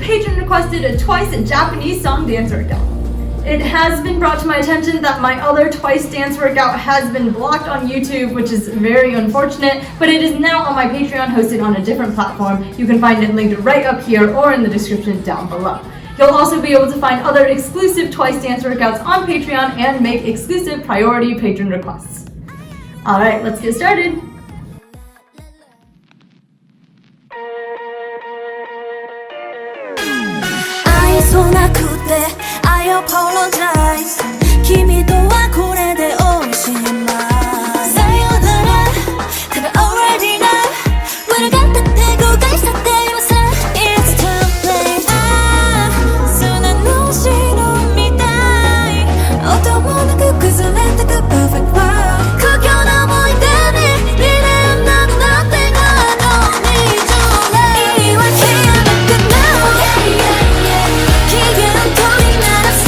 patron requested a twice Japanese song dance workout. It has been brought to my attention that my other twice dance workout has been blocked on YouTube, which is very unfortunate, but it is now on my Patreon hosted on a different platform. You can find it linked right up here or in the description down below. You'll also be able to find other exclusive twice dance workouts on Patreon and make exclusive priority patron requests. Alright, let's get started. I apologize 君とはこれでおしまいさよなら多分 already know 悪がったって後悔したって今さ It's too late ああ砂の城みたい音もなく崩れてく perfect world 苦境の思い出に未練などなんてがあのに上来言い訳やなくなる機嫌取りならさ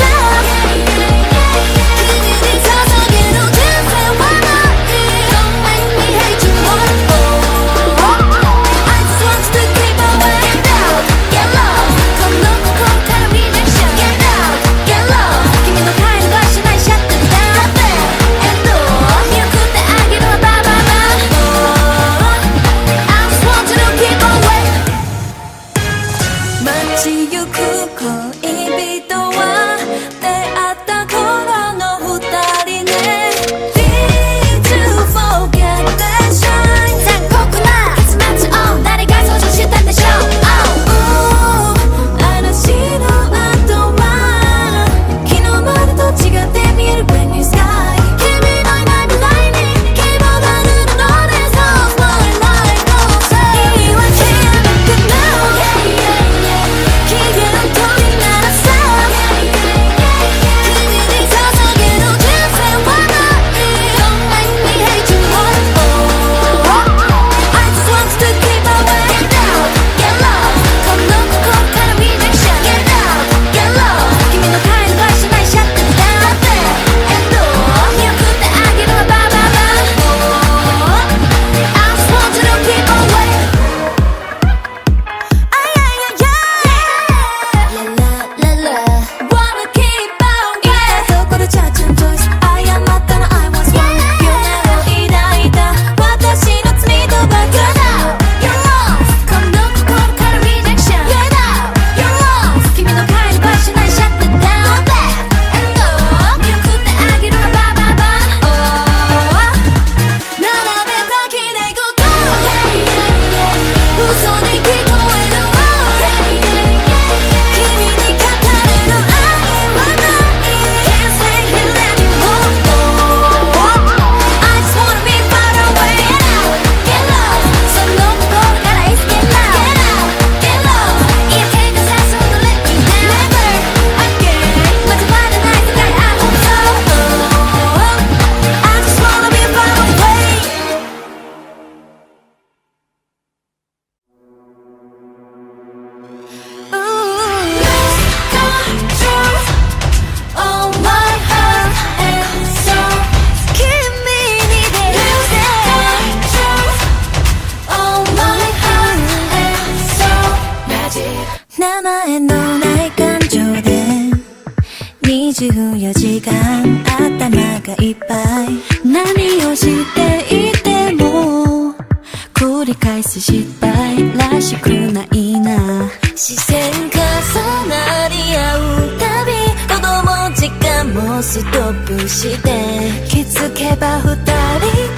24時間頭がいっぱい何をしていても繰り返す失敗らしくないな視線重なり合うたび子供時間もストップして気づけば二人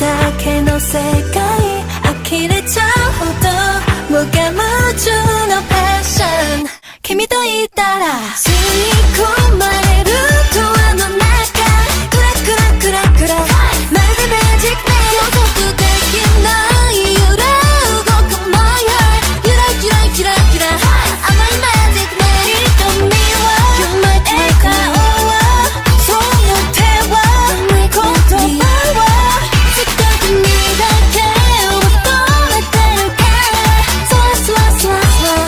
だけの世界呆れちゃうほど無我夢中のパッション君といたら吸い込まれるドアの中クラクラクラクラまるでマジック予測できない揺れ動く My heart ゆらゆらゆらゆら甘いマジックね瞳は You might take a over その手は言葉は近くにだけを求めてるからそわそわそわそわ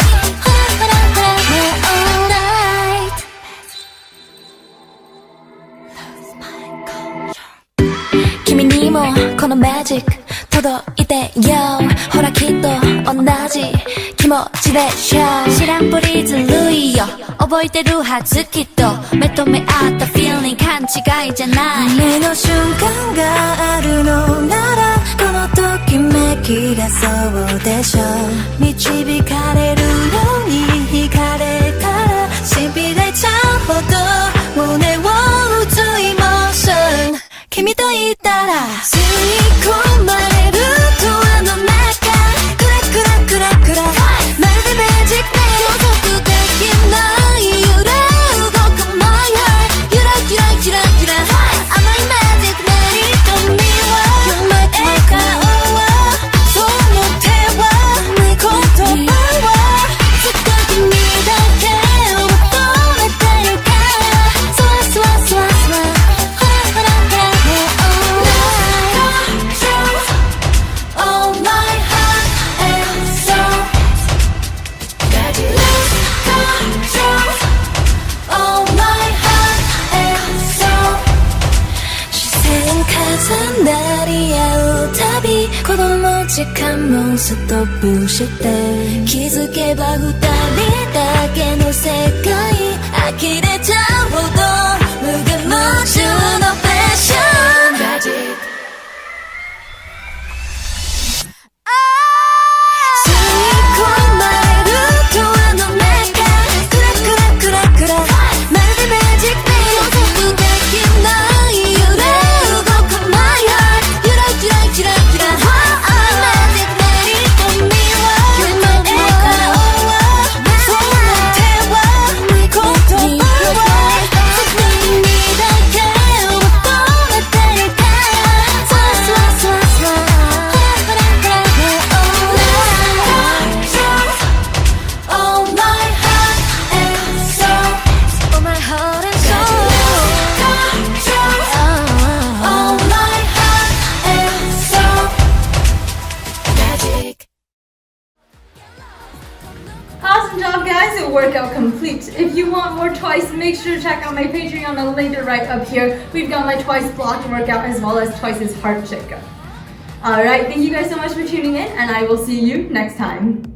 君にもこのマジック届いてよほらきっと同じ気持ちスでしょ知らんぷりずるいよ覚えてるはずきっと目と目合った feeling 勘違いじゃない夢の瞬間があるのならこのときめきがそうでしょ導かれるように惹かれたらしびれちゃうほど胸を打つイモーション君といたら吸い込まれるドアの中クラクラクラクラまるでマジックで予測できない揺れ動く My heart ゆらゆらゆらゆら甘いマジックな瞳は You're my 笑顔はその手は言葉はずっと君だけを求めてるからそわそわそわそわほらほらほら All my heart and soul Got you lose control All my heart and soul 視線重なり合うたび子供時間もストップして気づけば二人だけの世界呆れちゃうほど無我夢中のパッション Magic 吸い込まれるドアの中クラクラクラクラまるでマジックで予測できない揺れ動く My heart ゆらゆらゆらゆらマジックな瞳は You're my 笑顔はその手は言葉はずっと君だけを求めてるからそわそわそわそわほらほらほら All my heart and soul All my heart and soul All my heart and soul Magic Awesome job, guys. A workout complete. If you want more Twice, make sure to check out my Patreon. I'll link it right up here. We've got my Twice block workout as well as Twice's heart checkup. Alright, thank you guys so much for tuning in, and I will see you next time.